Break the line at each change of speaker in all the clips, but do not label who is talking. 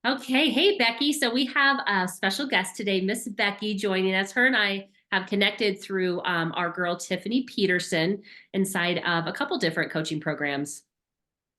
Okay. Hey, Becky. So we have a special guest today, Miss Becky, joining us. Her and I have connected through our girl, Tiffany Peterson, inside of a couple different coaching programs.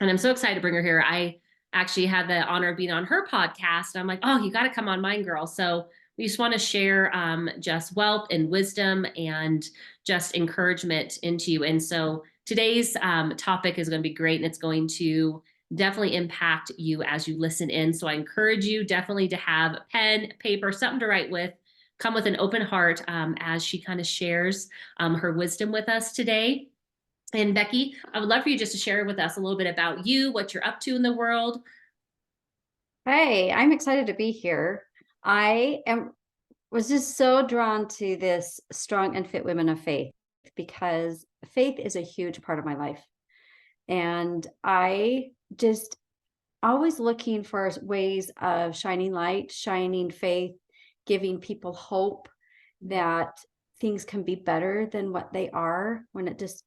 And I'm so excited to bring her here. I actually had the honor of being on her podcast. I'm like, oh, you got to come on mine, girl. So we just want to share just wealth and wisdom and just encouragement into you. And so today's topic is going to be great, and it's going to definitely impact you as you listen in. So I encourage you definitely to have pen, paper, something to write with. Come with an open heart as she kind of shares her wisdom with us today. And Becky, I would love for you just to share with us a little bit about you, what you're up to in the world.
Hey, I'm excited to be here. I am was just so drawn to this strong and fit women of faith because faith is a huge part of my life. And I just always looking for ways of shining light, shining faith, giving people hope that things can be better than what they are when it just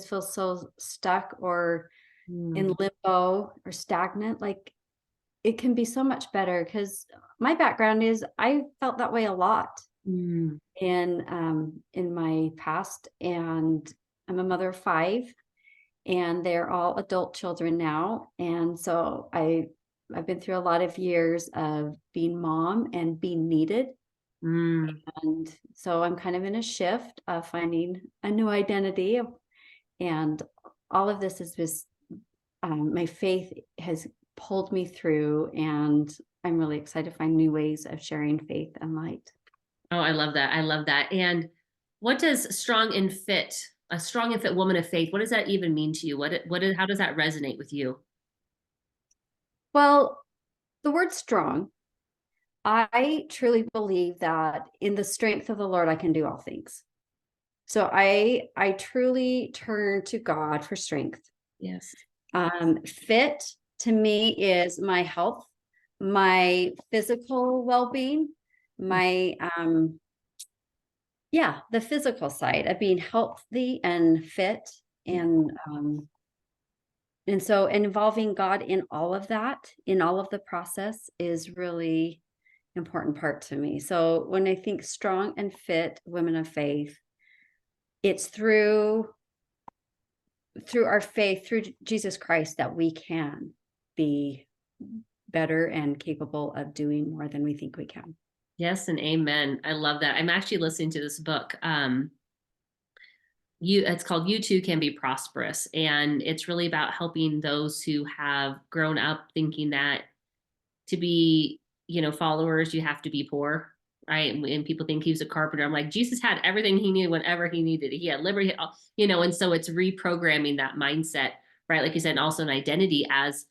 feels so stuck or in
Mm,
limbo or stagnant. Like it can be so much better because my background is I felt that way a lot
mm.
in my past, and I'm a mother of five, and they're all adult children now, and so I've been through a lot of years of being mom and being needed,
Mm.
and so I'm kind of in a shift of finding a new identity, and all of this is just my faith has pulled me through, and I'm really excited to find new ways of sharing faith and light.
Oh, I love that. I love that. And what does a strong and fit woman of faith, what does that even mean to you? How does that resonate with you?
Well, the word strong, I truly believe that in the strength of the Lord, I can do all things. So I truly turn to God for strength.
Yes.
Fit to me is my health, my physical well-being, my yeah, the physical side of being healthy and fit, and so involving God in all of that, in all of the process is really important part to me. So when I think strong and fit women of faith, it's through our faith, through Jesus Christ, that we can be better and capable of doing more than we think we can.
Yes, and amen. I love that. I'm actually listening to this book. It's called You Too Can Be Prosperous. And it's really about helping those who have grown up thinking that to be, followers, you have to be poor, right? And people think he was a carpenter. I'm like, Jesus had everything he needed whenever he needed it. He had liberty, and so it's reprogramming that mindset, right? Like you said, and also an identity as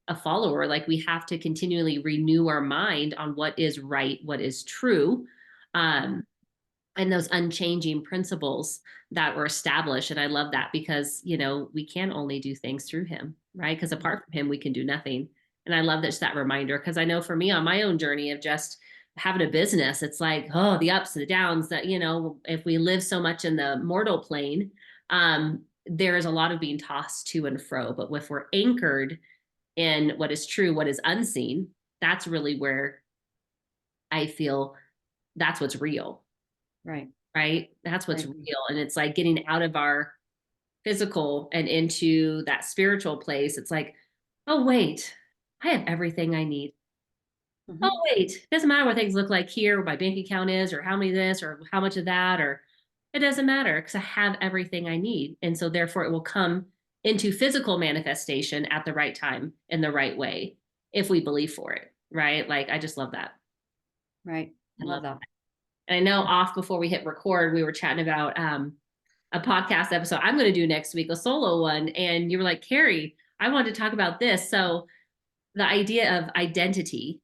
a follower. Like we have to continually renew our mind on what is right, what is true. And those unchanging principles that were established. And I love that because, we can only do things through him, right? Because apart from him, we can do nothing. And I love that reminder because I know for me on my own journey of just having a business, it's like, oh, the ups and the downs that, if we live so much in the mortal plane, there is a lot of being tossed to and fro. But if we're anchored in what is true, what is unseen, that's really where I feel that's what's real,
Right.
right? That's what's
Right.
real. And it's like getting out of our physical and into that spiritual place. It's like, oh, wait, I have everything I need. Oh,
Mhm.
wait, it doesn't matter what things look like here, what my bank account is, or how many of this, or how much of that, or it doesn't matter because I have everything I need. And so therefore it will come into physical manifestation at the right time in the right way if we believe for it, right? Like I just love that.
Right.
I
I
love
love that.
that. And I know off before we hit record, we were chatting about a podcast episode I'm going to do next week, a solo one. And you were like, Carrie, I wanted to talk about this. So the idea of identity,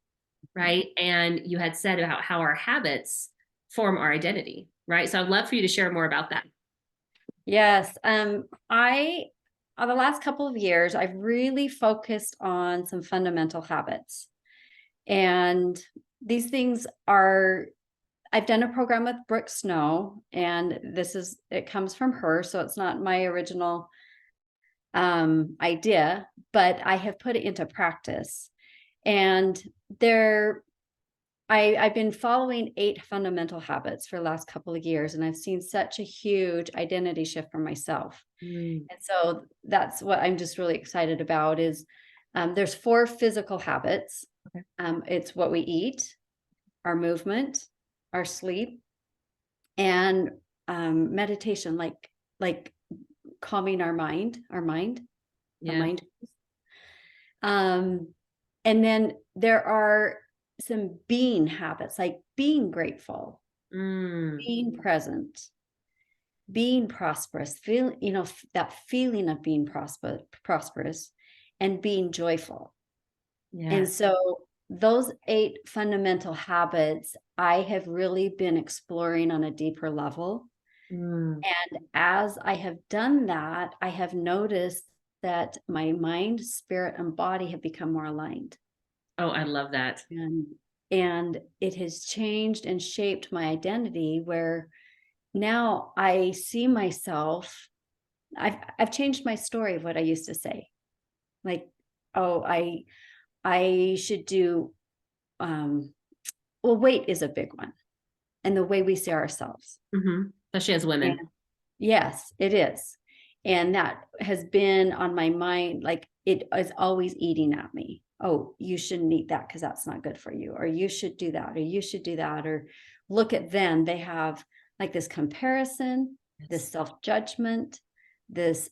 right? And you had said about how our habits form our identity, right? So I'd love for you to share more about that.
Yes. I the last couple of years, I've really focused on some fundamental habits. And these things are I've done a program with Brooke Snow, and it comes from her, so it's not my original idea, but I have put it into practice. And I've been following 8 fundamental habits for the last couple of years, and I've seen such a huge identity shift for myself.
Mm,
And so that's what I'm just really excited about is there's 4 physical habits.
okay.
It's what we eat, our movement, our sleep, and meditation, like calming our
Yeah.
mind. Um, and then there are some being habits, like being grateful,
Mm,
being present, being prosperous, that feeling of being prosperous, and being joyful. And
yes.
so those 8 fundamental habits I have really been exploring on a deeper level.
Mm.
And as I have done that, I have noticed that my mind, spirit, and body have become more aligned.
Oh, I love that.
And and it has changed and shaped my identity where now I see myself. I've changed my story of what I used to say. Like, oh, I should do um well, weight is a big one, and the way we see ourselves.
Especially as
And
women.
yes, it is. And that has been on my mind, like it is always eating at me. Oh, you shouldn't eat that because that's not good for you. Or you should do that, or you should do that. Or look at them. They have like this comparison, this
Yes.
self-judgment, this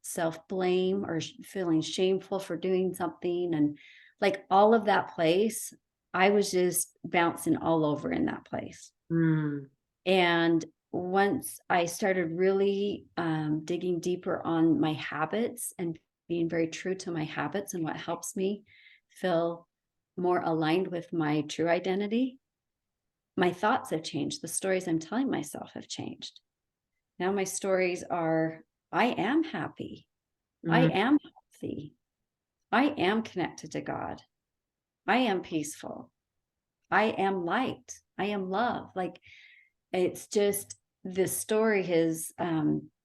self-blame or feeling shameful for doing something. And like all of that place, I was just bouncing all over in that place.
Mm.
And once I started really digging deeper on my habits and being very true to my habits and what helps me feel more aligned with my true identity, my thoughts have changed. The stories I'm telling myself have changed. Now my stories are I am happy. I
Mm.
am healthy. I am connected to God. I am peaceful. I am light. I am love. Like it's just this story has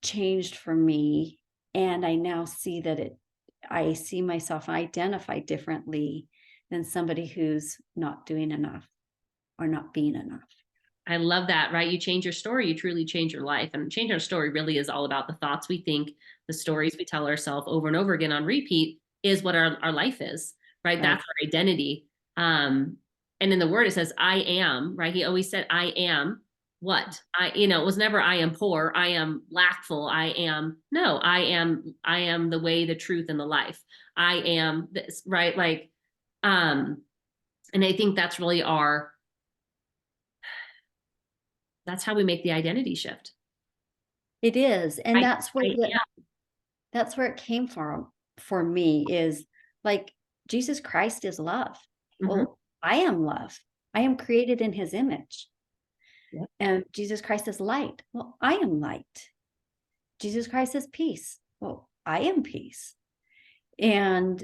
changed for me, and I now see that I see myself identify differently than somebody who's not doing enough or not being enough.
I love that, right? You change your story, you truly change your life. And change our story really is all about the thoughts we think, the stories we tell ourselves over and over again on repeat is what our life is, right?
Right.
That's our identity. And in the word, it says, I am, right? He always said, I am what? It was never, I am poor, I am lackful, no, I am the way, the truth, and the life. I am this, right? Um, and I think that's how we make the identity shift.
It is, and
I
that's where
I
that's where it came from for me is like Jesus Christ is love.
am. Mhm.
Well, I am love. I am created in his image.
Yep.
And Jesus Christ is light. Well, I am light. Jesus Christ is peace. Well, I am peace. And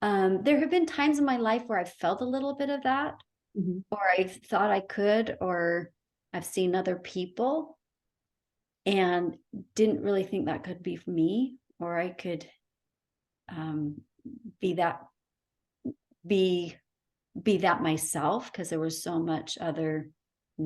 there have been times in my life where I've felt a little bit of that,
Mhm.
or I thought I could, or I've seen other people and didn't really think that could be me, or I could um, be that be be that myself because there was so much other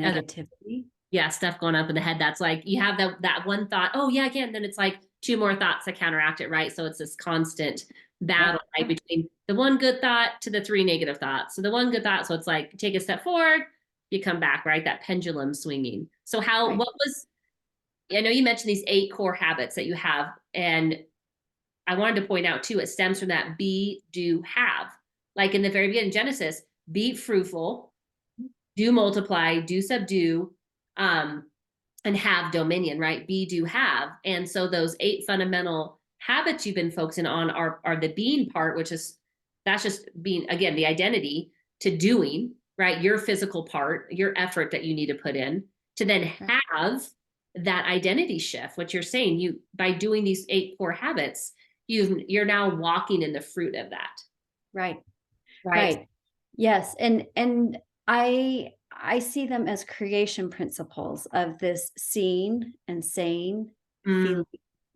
Other
negativity.
Yeah, stuff going up in the head. That's like you have that one thought, oh yeah, again, then it's like two more thoughts that counteract it, right? So it's this constant
Yeah,
battle, right, between the one good thought to the three negative thoughts. So the one good thought, so it's like take a step forward, you come back, right? That pendulum swinging. So
right.
what was I know you mentioned these 8 core habits that you have, and I wanted to point out too, it stems from that be, do, have. Like in the very beginning, Genesis, be fruitful, do multiply, do subdue, um, and have dominion, right? Be, do, have. And so those 8 fundamental habits you've been focusing on are the being part, which is that's just being again the identity to doing, right? Your physical part, your effort that you need to put in to then have that identity shift. What you're saying, you by doing these 8 core habits, you're now walking in the fruit of that,
Right.
right?
Right. Yes, and I see them as creation principles of this seeing and saying,
Mm,
feeling,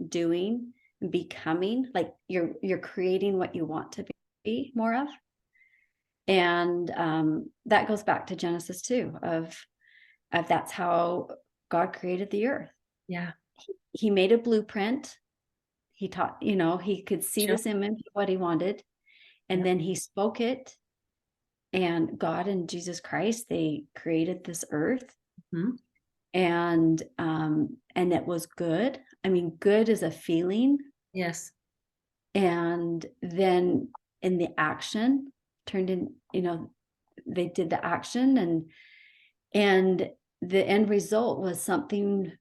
doing, and becoming. Like you're creating what you want to be more of. And that goes back to Genesis 2 of that's how God created the earth.
Yeah.
He made a blueprint. He taught, he could see
Sure.
this image of what he wanted. And
Yep.
then he spoke it. And God and Jesus Christ, they created this earth.
Hmm.
And it was good. I mean, good is a feeling.
Yes.
And then in the action turned in, they did the action, and the end result was something,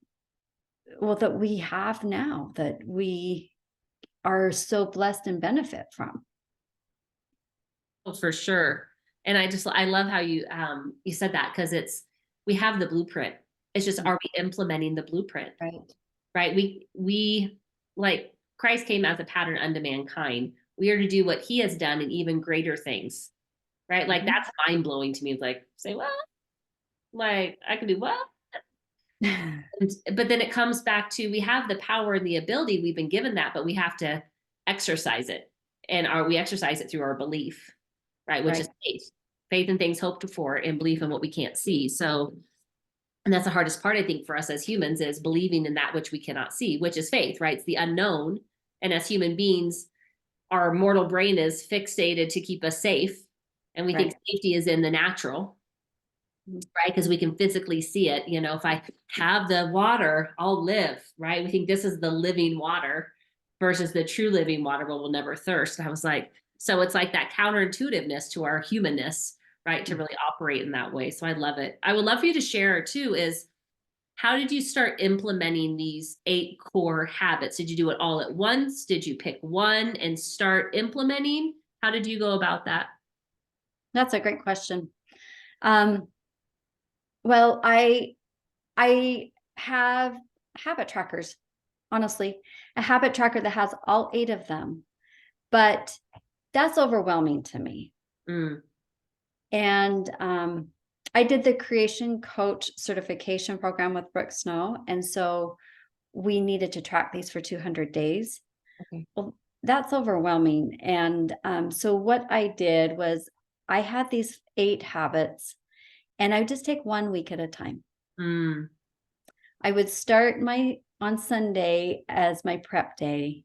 well, that we have now, that we are so blessed and benefit from.
Oh, for sure. And I love how you said that, because we have the blueprint. It's just, are we implementing the blueprint?
Right.
Right. We like Christ came as a pattern unto mankind. We are to do what he has done and even greater things. Right. Like,
Mhm.
that's mind blowing to me. It's like, say what? Like, I can do what? But then it comes back to, we have the power and the ability, we've been given that, but we have to exercise it. And we exercise it through our belief, right? Which is
Right.
faith in things hoped for and belief in what we can't see. So, and that's the hardest part, I think, for us as humans, is believing in that which we cannot see, which is faith, right? It's the unknown. And as human beings, our mortal brain is fixated to keep us safe. And we think
Right.
safety is in the natural, right? Because we can physically see it. If I have the water, I'll live, right? We think this is the living water versus the true living water where we'll never thirst. And I was like, so it's like that counterintuitiveness to our humanness, right? To really operate in that way. So I love it. I would love for you to share too, is how did you start implementing these 8 core habits? Did you do it all at once? Did you pick one and start implementing? How did you go about that?
That's a great question. Well, I have habit trackers, honestly, a habit tracker that has all 8 of them, but that's overwhelming to me.
Mm,
And I did the creation coach certification program with Brooke Snow. And so we needed to track these for 200 days.
okay.
Well, that's overwhelming. And so what I did was, I had these 8 habits, and I would just take 1 week at a time.
Mm,
I would start on Sunday as my prep day,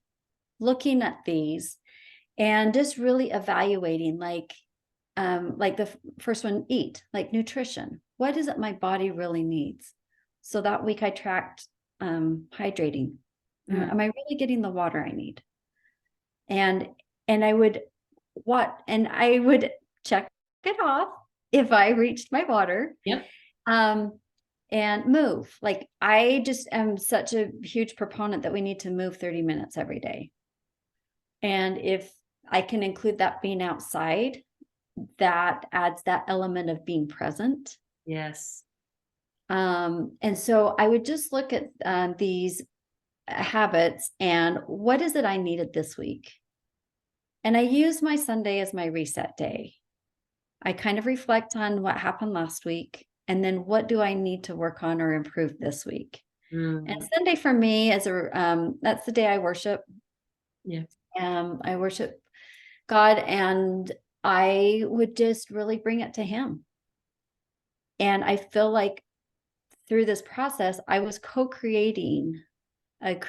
looking at these and just really evaluating, like the first one, eat, like nutrition. What is it my body really needs? So that week I tracked hydrating.
mm,
Am I really getting the water I need? And I would check it off if I reached my water.
yep.
Um, and move. Like, I just am such a huge proponent that we need to move 30 minutes every day. And if I can include that being outside, that adds that element of being present.
Yes.
And so I would just look at these habits and what is it I needed this week? And I use my Sunday as my reset day. I kind of reflect on what happened last week, and then what do I need to work on or improve this week? And
Mm,
Sunday for me is that's the day I worship.
yeah.
I worship God, and I would just really bring it to Him. And I feel like through this process, I was co-creating a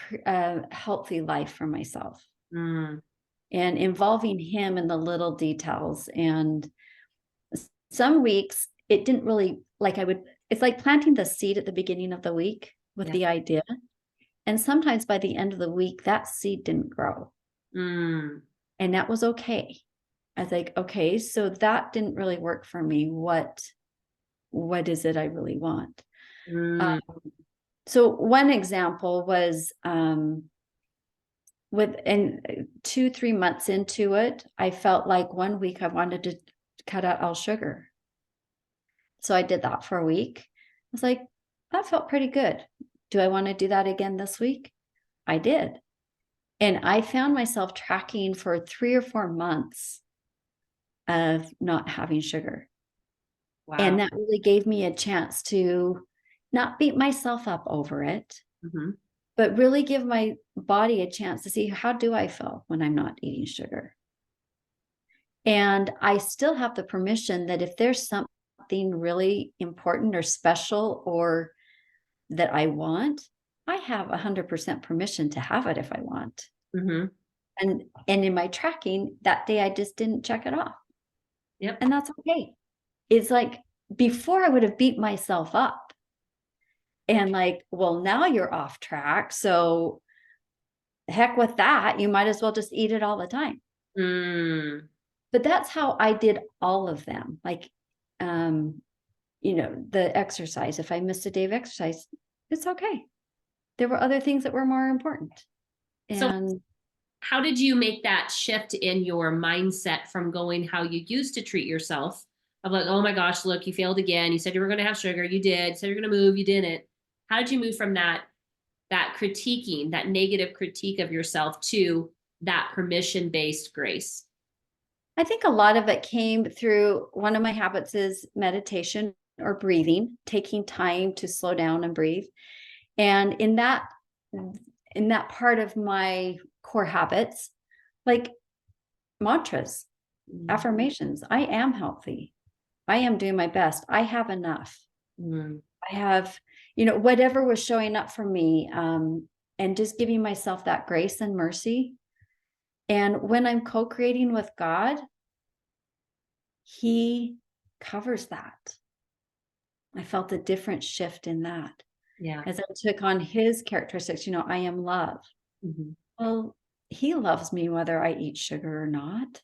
healthy life for myself,
Mm,
and involving Him in the little details. And some weeks it didn't really, it's like planting the seed at the beginning of the week with
yeah.
the idea. And sometimes by the end of the week, that seed didn't grow.
Mm,
And that was okay. I was like, okay, so that didn't really work for me. What is it I really want?
mm,
So one example was with and 2-3 months into it, I felt like one week I wanted to cut out all sugar. So I did that for a week. I was like, that felt pretty good. Do I want to do that again this week? I did. And I found myself tracking for 3 or 4 months of not having sugar.
wow.
And that really gave me a chance to not beat myself up over it,
Hmm.
but really give my body a chance to see, how do I feel when I'm not eating sugar? And I still have the permission that if there's something really important or special or that I want, I have 100% permission to have it if I want.
Mm-hmm.
And in my tracking that day, I just didn't check it off.
Yep.
And that's okay. It's like before I would have beat myself up and like, well, now you're off track. So heck with that. You might as well just eat it all the time.
Mm.
But that's how I did all of them. Like, the exercise. If I missed a day of exercise, it's okay. There were other things that were more important.
So
And
how did you make that shift in your mindset from going how you used to treat yourself of like, oh my gosh, look, you failed again. You said you were going to have sugar. You did. You said you're going to move. You didn't. How did you move from that critiquing, that negative critique of yourself to that permission-based grace?
I think a lot of it came through one of my habits is meditation or breathing, taking time to slow down and breathe. And in that part of my core habits, like mantras,
Mm.
affirmations, I am healthy. I am doing my best. I have enough.
Mm.
I have, whatever was showing up for me, and just giving myself that grace and mercy. And when I'm co-creating with God, He covers that. I felt a different shift in that
Yeah.
as I took on His characteristics. I am love.
Mhm.
Well, He loves me whether I eat sugar or not.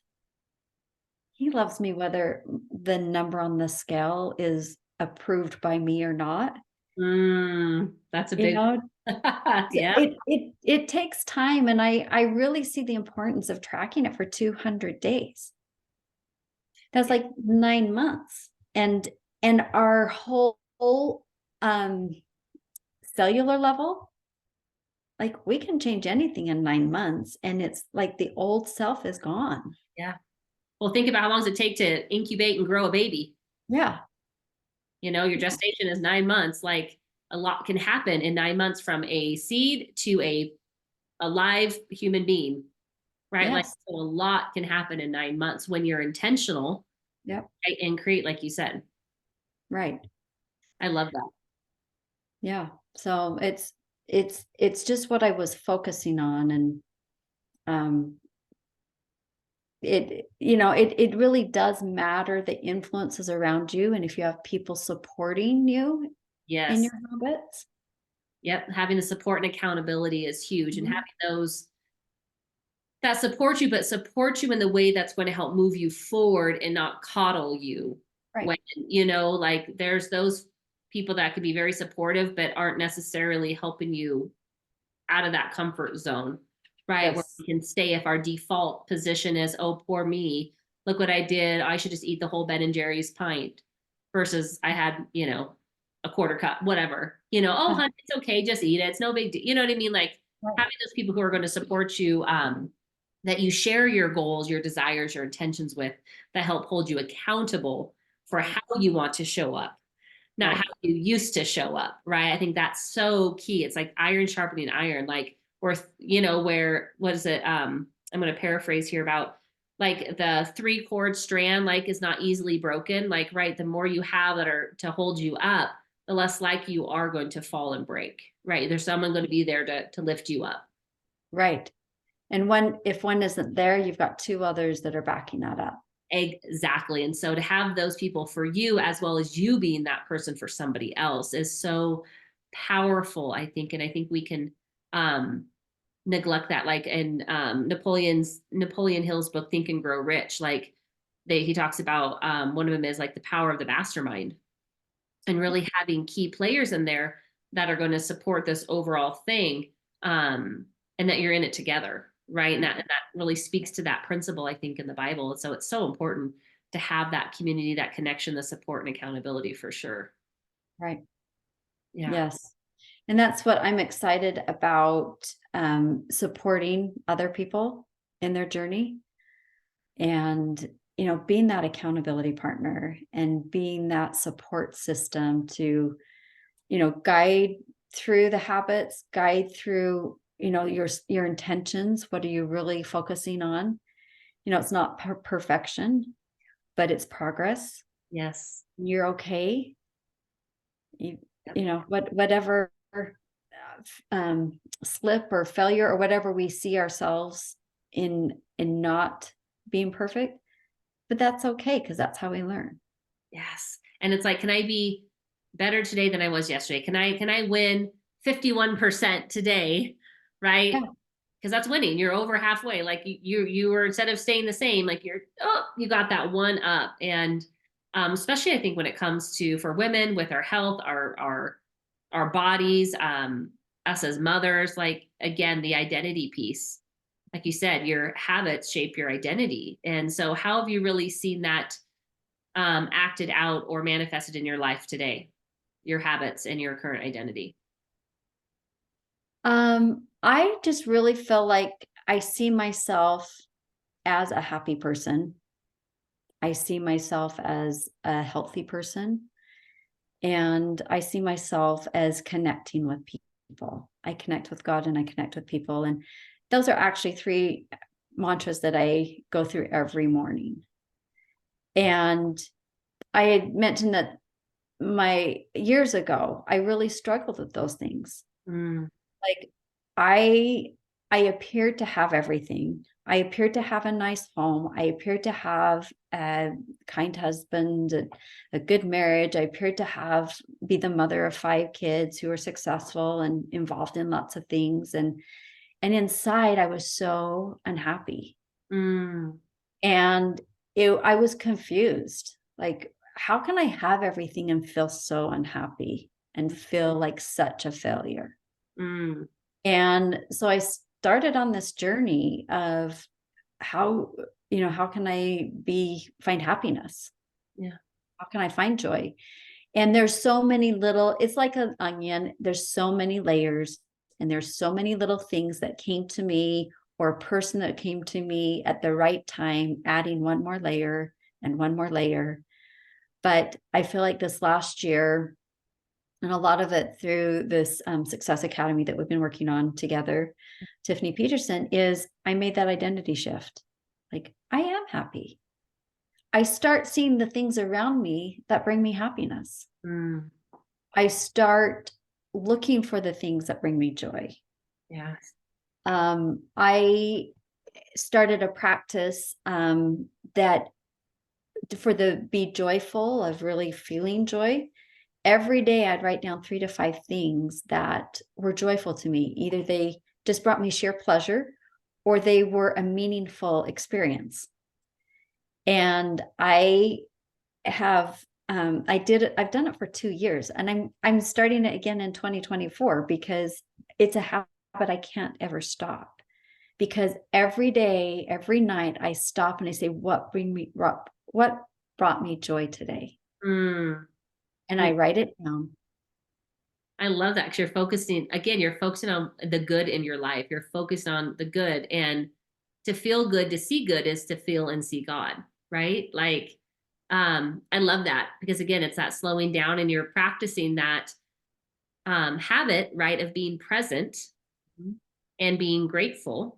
He loves me whether the number on the scale is approved by me or not.
That's a
You
big
know,
one.
So
Yeah.
it takes time, and I really see the importance of tracking it for 200 days. That's like 9 months, and our whole, um, cellular level, like, we can change anything in 9 months, and it's like the old self is gone.
Yeah. Well, think about how long does it take to incubate and grow a baby?
Yeah,
Your
yeah,
gestation is 9 months. Like a lot can happen in 9 months from a seed to a live human being, right? Like
yes,
so a lot can happen in 9 months when you're intentional,
yep,
right? And create, like you said.
right,
I love that.
yeah. So it's just what I was focusing on, and, um it really does matter the influences around you, and if you have people supporting you in
Yes.
your habits.
Yep. Having the support and accountability is huge, and
Mhm.
having those that support you, but support you in the way that's going to help move you forward and not coddle you.
Right.
When, like there's those people that could be very supportive, but aren't necessarily helping you out of that comfort zone, right? Where
Yes.
we can stay if our default position is, oh, poor me. Look what I did. I should just eat the whole Ben and Jerry's pint versus I had, a quarter cup, whatever. Oh,
Uh,
honey, it's okay. Just eat it. It's no big deal. You know what I mean? Like
right.
having those people who are going to support you, that you share your goals, your desires, your intentions with, that help hold you accountable for
Right.
how you want to show up, not how
Right.
you used to show up, right? I think that's so key. It's like iron sharpening iron, like, or, where, what is it? I'm going to paraphrase here about like the three cord strand, like is not easily broken. Like, right. The more you have that are to hold you up, the less likely you are going to fall and break, right? There's someone going to be there to lift you up.
Right. And if one isn't there, you've got two others that are backing that up.
Exactly. And so to have those people for you, as well as you being that person for somebody else, is so powerful, I think. And I think we can neglect that. Like in Napoleon Hill's book, Think and Grow Rich, like he talks about one of them is like the power of the mastermind and really having key players in there that are going to support this overall thing, and that you're in it together, right? And that really speaks to that principle, I think, in the Bible. So it's so important to have that community, that connection, the support and accountability for sure.
Right.
Yeah.
Yes. And that's what I'm excited about, supporting other people in their journey, and, being that accountability partner and being that support system to, guide through the habits, guide through, your intentions. What are you really focusing on? It's not perfection, but it's progress.
Yes.
You're okay. You,
Yep.
whatever slip or failure or whatever we see ourselves in not being perfect, but that's okay because that's how we learn.
Yes. And it's like, can I be better today than I was yesterday? Can I win 51% today? Right?
Yeah.
Because that's winning. You're over halfway. Like you were, instead of staying the same, like you got that one up. And especially I think when it comes to, for women with our health, our bodies, us as mothers, like again, the identity piece. Like you said, your habits shape your identity. And so how have you really seen that acted out or manifested in your life today? Your habits and your current identity.
I just really feel like I see myself as a happy person. I see myself as a healthy person, and I see myself as connecting with people. I connect with God and I connect with people. And those are actually three mantras that I go through every morning. And I had mentioned that my years ago, I really struggled with those things.
Mm,
Like I I appeared to have everything. I appeared to have a nice home. I appeared to have a kind husband, a good marriage. I appeared to have be the mother of 5 kids who were successful and involved in lots of things. And inside I was so unhappy.
mm,
And I was confused. Like, how can I have everything and feel so unhappy and feel like such a failure?
mm,
And so I started on this journey of how, how can I find happiness?
yeah.
How can I find joy? And there's so many little, it's like an onion. There's so many layers and there's so many little things that came to me or a person that came to me at the right time, adding one more layer and one more layer. But I feel like this last year, and a lot of it through this Success Academy that we've been working on together, Tiffany Peterson, is I made that identity shift. Like, I am happy. I start seeing the things around me that bring me happiness.
Mm,
I start looking for the things that bring me joy.
yes.
I started a practice that for the be joyful of really feeling joy. Every day I'd write down 3 to 5 things that were joyful to me. Either they just brought me sheer pleasure or they were a meaningful experience. And I've done it for 2 years and I'm starting it again in 2024 because it's a habit I can't ever stop. Because every day, every night I stop and I say, what brought me joy today?
Mm.
And
Mm.
I write it down.
I love that because you're focusing, again, you're focusing on the good in your life. You're focused on the good. And to feel good, to see good is to feel and see God, right? Like, I love that because again, it's that slowing down and you're practicing that habit, right, of being present
Mhm.
and being grateful.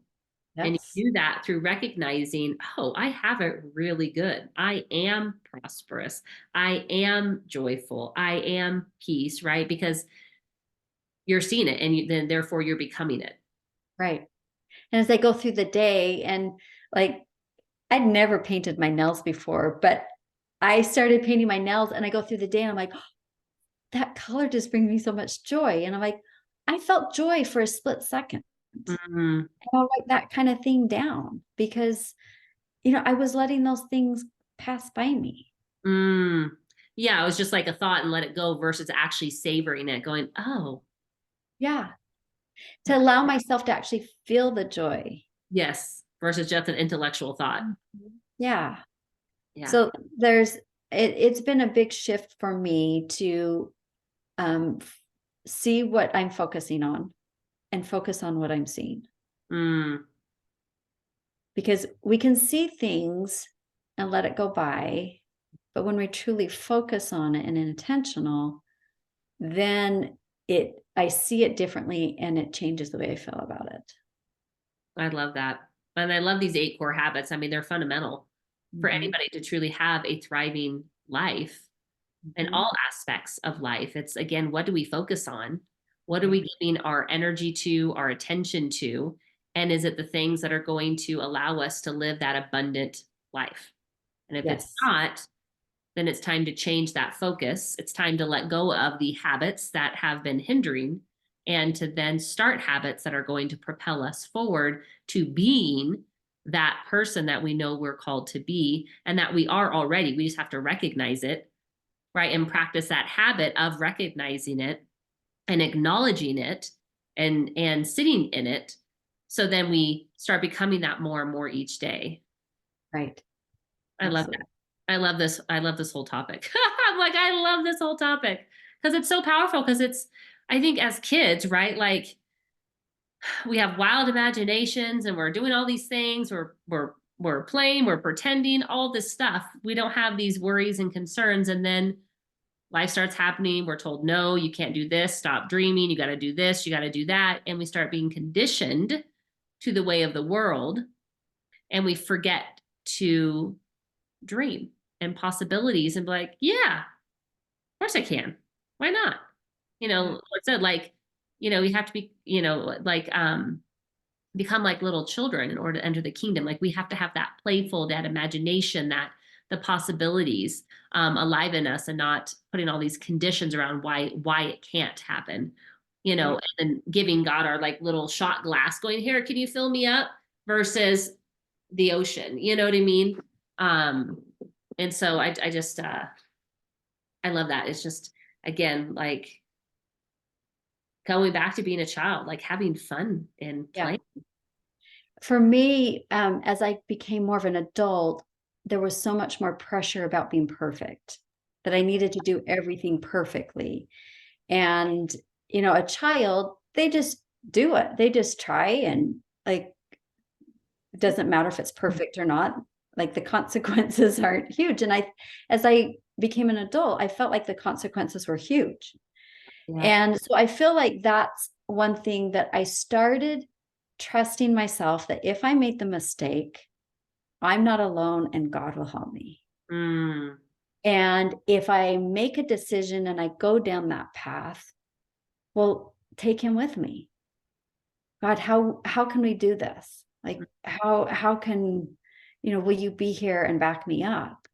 And
Yes.
you do that through recognizing, oh, I have it really good. I am prosperous. I am joyful. I am peace, right? Because you're seeing it and then therefore you're becoming it.
Right. And as I go through the day and like I'd never painted my nails before, but I started painting my nails and I go through the day and I'm like, "Oh, that color just brings me so much joy." And I'm like, I felt joy for a split second. And
Mm,
I'll write that kind of thing down because, I was letting those things pass by me.
mm. Yeah, it was just like a thought and let it go versus actually savoring it, going, oh,
Yeah. To
yeah,
allow myself to actually feel the joy.
yes, versus just an intellectual thought.
Mhm. Yeah.
Yeah.
So it's been a big shift for me to see what I'm focusing on and focus on what I'm seeing.
Mm,
Because we can see things and let it go by, but when we truly focus on it and intentional, then I see it differently and it changes the way I feel about it.
I love that. And I love these 8 core habits. I mean, they're fundamental for
Mhm,
anybody to truly have a thriving life in
mhm.
all aspects of life. It's again, what do we focus on? What are
Right.
we giving our energy to, our attention to? And is it the things that are going to allow us to live that abundant life? And if it's
Yes.
not, then it's time to change that focus. It's time to let go of the habits that have been hindering and to then start habits that are going to propel us forward to being that person that we know we're called to be and that we are already. We just have to recognize it, right? And practice that habit of recognizing it and acknowledging it and sitting in it. So then we start becoming that more and more each day.
Right.
I love that.
Absolutely.
I love this. I love this whole topic. I'm like, I love this whole topic because it's so powerful. Because it's, I think, as kids, right? Like we have wild imaginations, and we're doing all these things. We're playing, we're pretending, all this stuff. We don't have these worries and concerns, and then life starts happening. We're told, no, you can't do this. Stop dreaming. You got to do this. You got to do that, and we start being conditioned to the way of the world, and we forget to dream and possibilities and be like, yeah, of course I can. Why not?
Yeah.
Like I said, like, you have to be, like, become like little children in order to enter the kingdom. Like we have to have that playful, that imagination, that the possibilities alive in us and not putting all these conditions around why it can't happen,
Right.
and then giving God our like little shot glass going, here, can you fill me up versus the ocean, you know what I mean? Um, and so I just I love that. It's just again like going back to being a child, like having fun and
Yeah.
playing.
For me, as I became more of an adult, there was so much more pressure about being perfect, that I needed to do everything perfectly. And, a child, they just do it. They just try and, like, it doesn't matter if it's perfect or not. Like, the consequences aren't huge. And as I became an adult, I felt like the consequences were huge.
Yeah.
And so I feel like that's one thing that I started trusting myself, that if I made the mistake, I'm not alone and God will help me.
Mm,
And if I make a decision and I go down that path, well, take him with me. God, how can we do this? Like, how can, will you be here and back me up?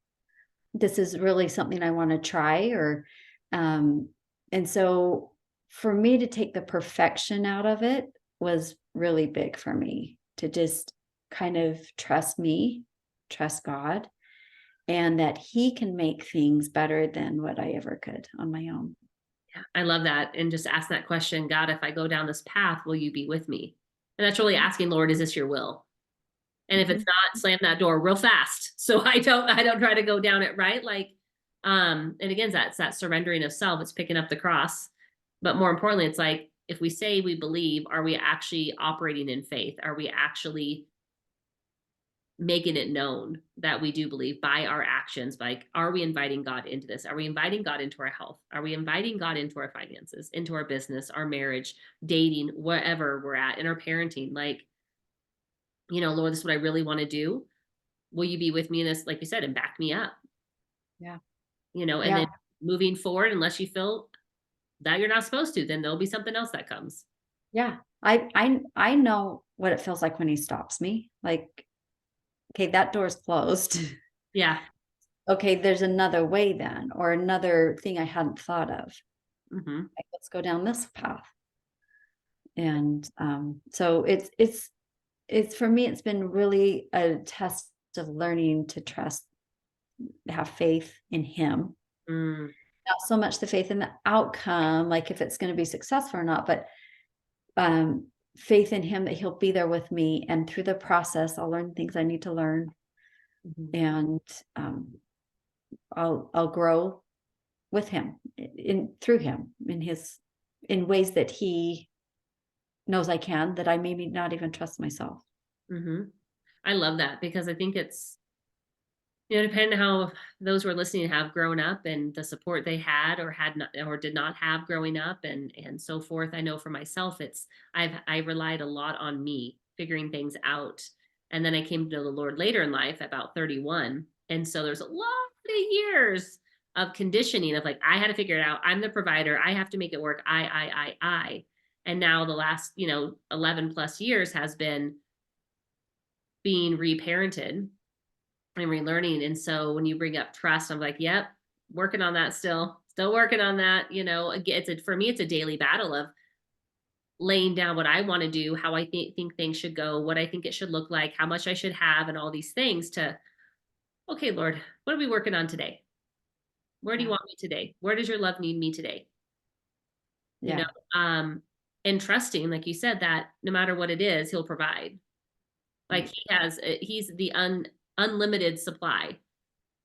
This is really something I want to try. Or um and so for me to take the perfection out of it was really big for me, to just kind of trust me, trust God, and that he can make things better than what I ever could on my own.
yeah, I love that. And just ask that question, God, if I go down this path, will you be with me? And that's really asking, Lord, is this your will? And if it's
Mhm.
not, slam that door real fast. So I don't try to go down it, right? Like, and again, that's that surrendering of self, it's picking up the cross. But more importantly, it's like if we say we believe, are we actually operating in faith? Are we actually making it known that we do believe by our actions? Like, are we inviting God into this? Are we inviting God into our health? Are we inviting God into our finances, into our business, our marriage, dating, wherever we're at, in our parenting? Like, Lord, this is what I really want to do. Will you be with me in this, like you said, and back me up?
Yeah.
And
Yeah.
then moving forward, unless you feel that you're not supposed to, then there'll be something else that comes.
Yeah. I know what it feels like when he stops me. Like, okay, that door's closed.
Yeah.
Okay, there's another way then, or another thing I hadn't thought of.
Hmm.
Like, let's go down this path. And so it's for me, it's been really a test of learning to trust, have faith in him.
Mm,
Not so much the faith in the outcome, like if it's going to be successful or not, but um, faith in him that he'll be there with me. And through the process, I'll learn things I need to learn.
mhm,
And I'll grow with him, in through him, in ways that he knows I can, that I maybe not even trust myself.
mhm. I love that because I think it's, depending on how those who are listening have grown up and the support they had or had not or did not have growing up and so forth. I know for myself, I relied a lot on me figuring things out And then I came to know the Lord later in life, about 31. And so there's a lot of years of conditioning of like, I had to figure it out. I'm the provider. I have to make it work. I. And now the last, 11 plus years has been being reparented and relearning. And so when you bring up trust, I'm like, yep, working on that still working on that. Again, for me, it's a daily battle of laying down what I want to do, how I think things should go, what I think it should look like, how much I should have, and all these things to, okay, Lord, what are we working on today? Where do you
Yeah.
want me today? Where does your love need me today? You know,
Yeah.
um, and trusting, like you said, that no matter what it is, he'll provide. Like
Right.
he's the unlimited supply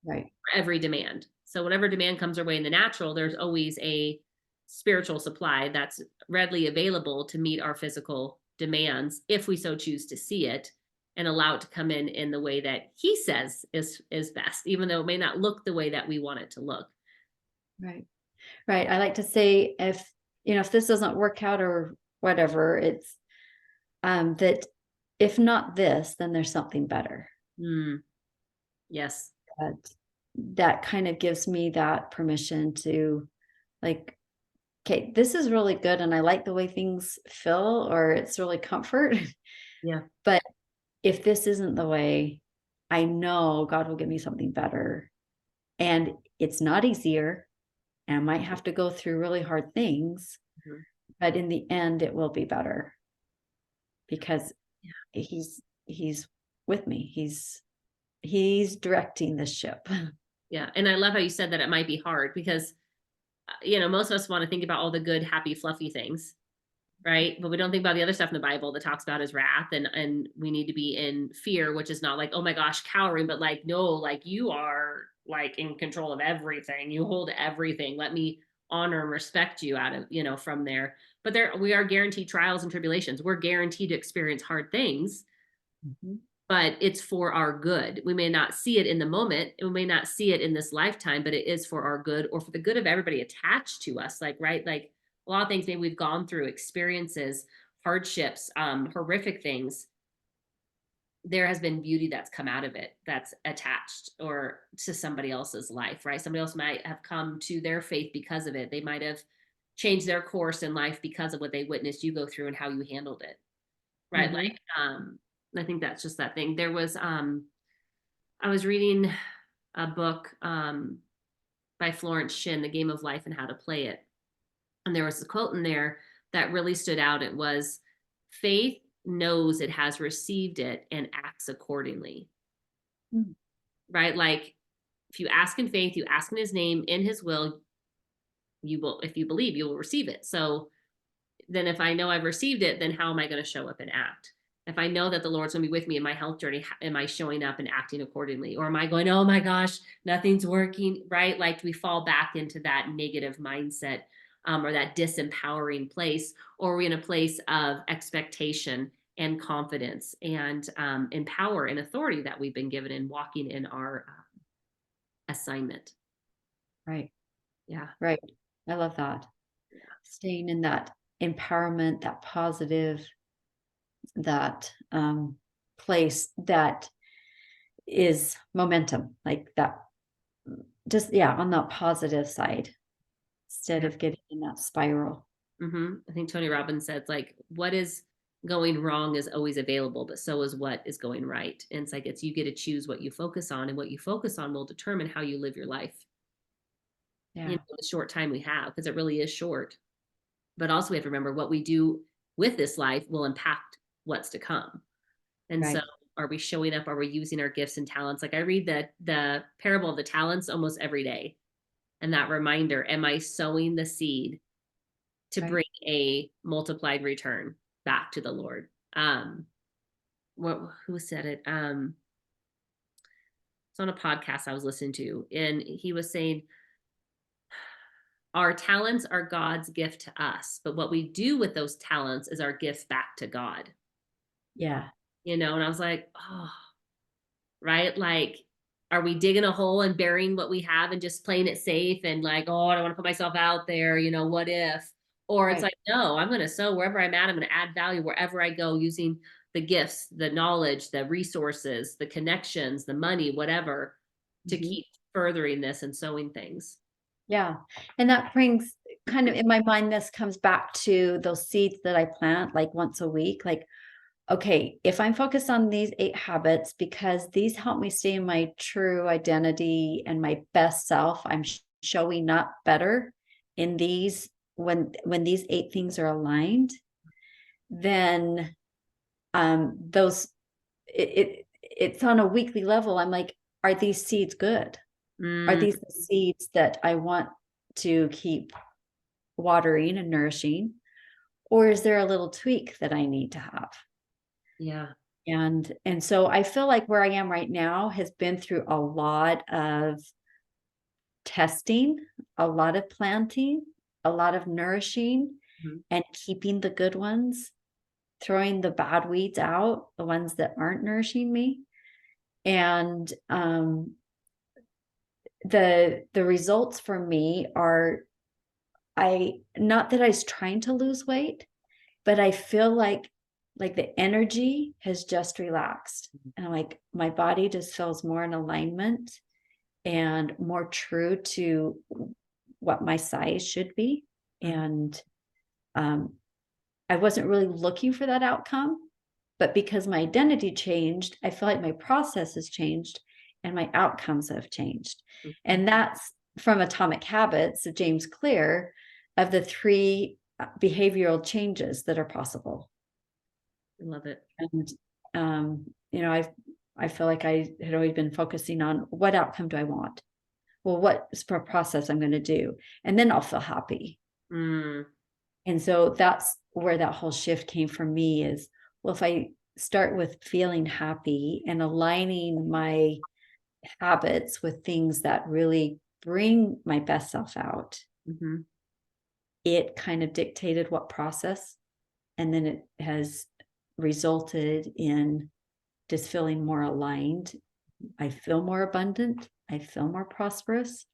Right.
for every demand. So whatever demand comes our way in the natural, there's always a spiritual supply that's readily available to meet our physical demands if we so choose to see it and allow it to come in the way that he says is best, even though it may not look the way that we want it to look.
Right. Right. I like to say if this doesn't work out or whatever, it's that if not this, then there's something better.
Mm, yes.
That that kind of gives me that permission to like, okay, this is really good and I like the way things feel or it's really comfort.
Yeah.
But if this isn't the way, I know God will give me something better. And it's not easier. And I might have to go through really hard things,
Mhm.
but in the end, it will be better because
Yeah.
he's with me. He's directing the ship.
Yeah. And I love how you said that it might be hard because, most of us want to think about all the good, happy, fluffy things, right? But we don't think about the other stuff in the Bible that talks about his wrath, and we need to be in fear, which is not like, oh my gosh, cowering, but like, no, like you are like in control of everything. You hold everything. Let me honor and respect you out of, from there. But we are guaranteed trials and tribulations. We're guaranteed to experience hard things,
Mhm.
but it's for our good. We may not see it in the moment, we may not see it in this lifetime, but it is for our good or for the good of everybody attached to us. Like, right? Like a lot of things maybe we've gone through, experiences, hardships, horrific things. There has been beauty that's come out of it that's attached or to somebody else's life, right? Somebody else might have come to their faith because of it. They might have changed their course in life because of what they witnessed you go through and how you handled it, right?
Mhm.
Like, I think that's just that thing. There was, I was reading a book by Florence Shin, The Game of Life and How to Play It. And there was a quote in there that really stood out. It was, faith knows it has received it and acts accordingly,
Mm.
right? Like if you ask in faith, you ask in his name, in his will, you will, if you believe, you will receive it. So then if I know I've received it, then how am I going to show up and act? If I know that the Lord's going to be with me in my health journey, am I showing up and acting accordingly? Or am I going, oh my gosh, nothing's working, right? Like we fall back into that negative mindset, or that disempowering place, or are we in a place of expectation and confidence and in power and authority that we've been given and walking in our assignment?
Right.
Yeah.
Right. I love that. Staying in that empowerment, that positive, that place that is momentum, like that, just, yeah, on that positive side instead
Yeah.
of getting in that spiral.
I think Tony Robbins said, like, what is going wrong is always available, but so is what is going right. And it's like, you get to choose what you focus on, and what you focus on will determine how you live your life,
Yeah.
the short time we have, because it really is short. But also, we have to remember what we do with this life will impact what's to come. And so,
Right.
are we showing up? Are we using our gifts and talents? Like I read the parable of the talents almost every day. And that reminder, am I sowing the seed to
Right.
bring a multiplied return back to the Lord? Who said it? It's on a podcast I was listening to, and he was saying our talents are God's gift to us, but what we do with those talents is our gift back to God.
Yeah.
And I was like, oh, right? Like, are we digging a hole and burying what we have and just playing it safe and like, oh, I don't want to put myself out there, what if? Or it's
Right.
like, no, I'm going to sow wherever I'm at. I'm going to add value wherever I go using the gifts, the knowledge, the resources, the connections, the money, whatever, to
Mhm.
keep furthering this and sowing things.
Yeah, and that brings kind of in my mind, this comes back to those seeds that I plant, like, once a week, like, okay, if I'm focused on these 8 habits because these help me stay in my true identity and my best self, I'm showing up better in these when these 8 things are aligned, then, those it's on a weekly level, I'm like, "Are these seeds good? Are
Mm,
these the seeds that I want to keep watering and nourishing, or is there a little tweak that I need to have?"
yeah.
And so I feel like where I am right now has been through a lot of testing, a lot of planting, a lot of nourishing,
Mhm.
and keeping the good ones, throwing the bad weeds out, the ones that aren't nourishing me. And the results for me are I not that I was trying to lose weight, but I feel like the energy has just relaxed, and, like, my body just feels more in alignment and more true to what my size should be,
Mhm.
and, um, I wasn't really looking for that outcome, but because my identity changed, I feel like my process has changed and my outcomes have changed,
Mhm.
and that's from Atomic Habits of James Clear of the 3, behavioral changes that are possible.
I love it.
And, I feel like I had always been focusing on what outcome do I want? Well, what's the process I'm gonna do? And then I'll feel happy.
Mm,
And so that's where that whole shift came for me is, well, if I start with feeling happy and aligning my habits with things that really bring my best self out,
mhm.
it kind of dictated what process. And then it has resulted in just feeling more aligned. I feel more abundant. I feel more prosperous.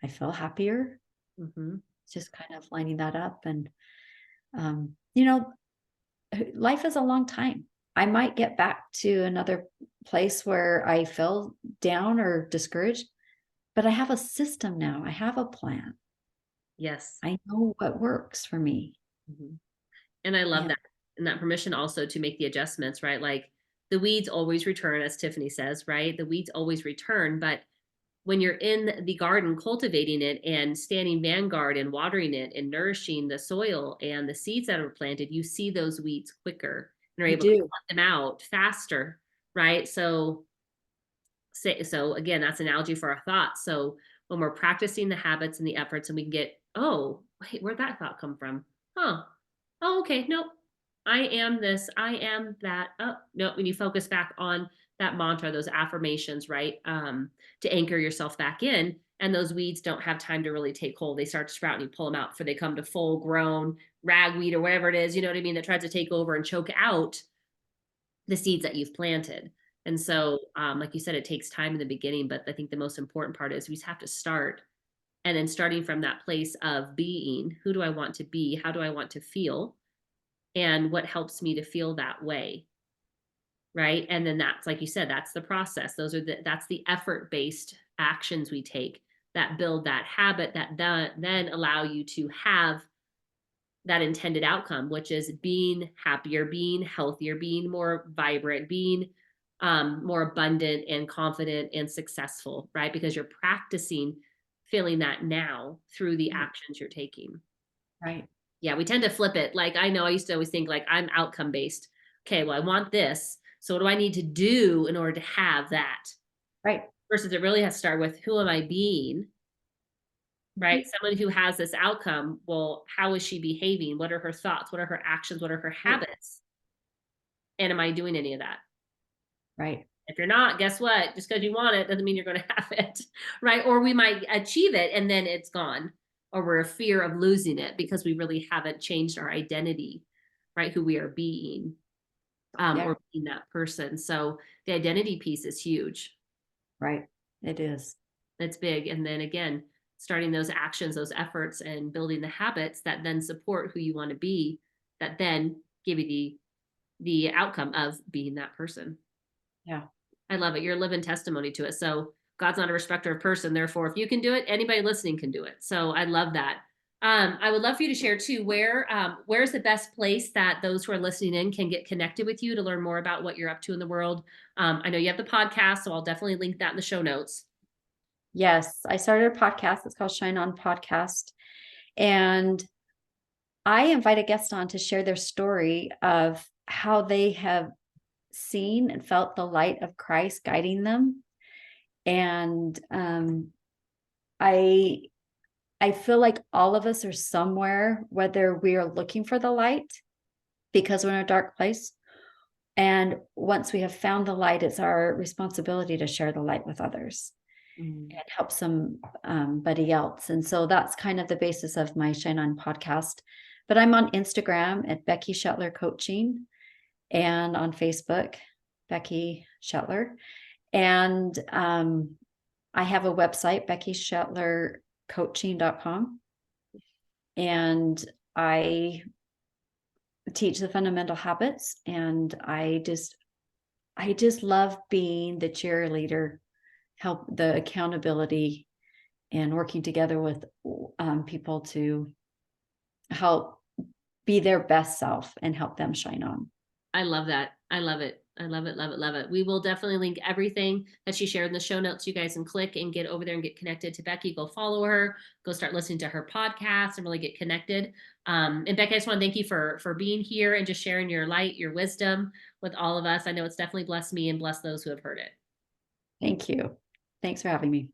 I feel happier.
Mhm.
Just kind of lining that up. And, um, you know, life is a long time. I might get back to another place where I feel down or discouraged, but I have a system now. I have a plan.
Yes.
I know what works for me.
Mhm. And I love
And
that. And that permission also to make the adjustments, right? Like the weeds always return, as Tiffany says, right? The weeds always return. But when you're in the garden cultivating it and standing vanguard and watering it and nourishing the soil and the seeds that are planted, you see those weeds quicker and are
you
able to
do.
cut them out faster, right? So again, that's an analogy for our thoughts. So when we're practicing the habits and the efforts and we can get, oh, wait, where'd that thought come from? Huh. Oh, okay. Nope. I am this. I am that. Oh, no. When you focus back on that mantra, those affirmations, right? To anchor yourself back in, and those weeds don't have time to really take hold. They start to sprout and you pull them out before they come to full grown ragweed or whatever it is, you know what I mean, that tries to take over and choke out the seeds that you've planted. And so, like you said, it takes time in the beginning, but I think the most important part is we just have to start. And then starting from that place of being, who do I want to be? How do I want to feel? And what helps me to feel that way? Right. And then that's, like you said, that's the process. That's the effort based actions we take that build that habit that then allow you to have that intended outcome, which is being happier, being healthier, being more vibrant, being more abundant and confident and successful, right? Because you're practicing feeling that now through the
Right.
actions you're taking.
Right.
Yeah, we tend to flip it. Like I know I used to always think like I'm outcome based. Okay, well, I want this. So what do I need to do in order to have that?
Right.
Versus it really has to start with who am I being? Right?
Mhm.
Someone who has this outcome, well, how is she behaving? What are her thoughts? What are her actions? What are her
Right.
habits? And am I doing any of that?
Right.
If you're not, guess what? Just because you want it doesn't mean you're going to have it. Right? Or we might achieve it and then it's gone. Or we're a fear of losing it because we really haven't changed our identity, right? Who we are being,
Yeah.
or being that person. So the identity piece is huge.
Right. It is.
It's big. And then again, starting those actions, those efforts, and building the habits that then support who you want to be, that then give you the outcome of being that person.
Yeah.
I love it. You're a living testimony to it. So God's not a respecter of person. Therefore, if you can do it, anybody listening can do it. So I love that. I would love for you to share too where's the best place that those who are listening in can get connected with you to learn more about what you're up to in the world. I know you have the podcast, so I'll definitely link that in the show notes.
Yes, I started a podcast. It's called Shine On Podcast. And I invite a guest on to share their story of how they have seen and felt the light of Christ guiding them. And I I feel like all of us are somewhere, whether we are looking for the light because we're in a dark place. And once we have found the light, it's our responsibility to share the light with others
Mm.
and help somebody else. And so that's kind of the basis of my Shine On podcast. But I'm on Instagram at Becky Schettler Coaching and on Facebook, Becky Schettler. And I have a website, BeckySchettlerCoaching.com. And I teach the fundamental habits. And I just love being the cheerleader, help the accountability, and working together with people to help be their best self and help them shine on.
I love that. I love it. I love it, love it, love it. We will definitely link everything that she shared in the show notes. You guys can click and get over there and get connected to Becky. Go follow her. Go start listening to her podcast and really get connected. And Becky, I just want to thank you for being here and just sharing your light, your wisdom with all of us. I know it's definitely blessed me and blessed those who have heard it.
Thank you. Thanks for having me.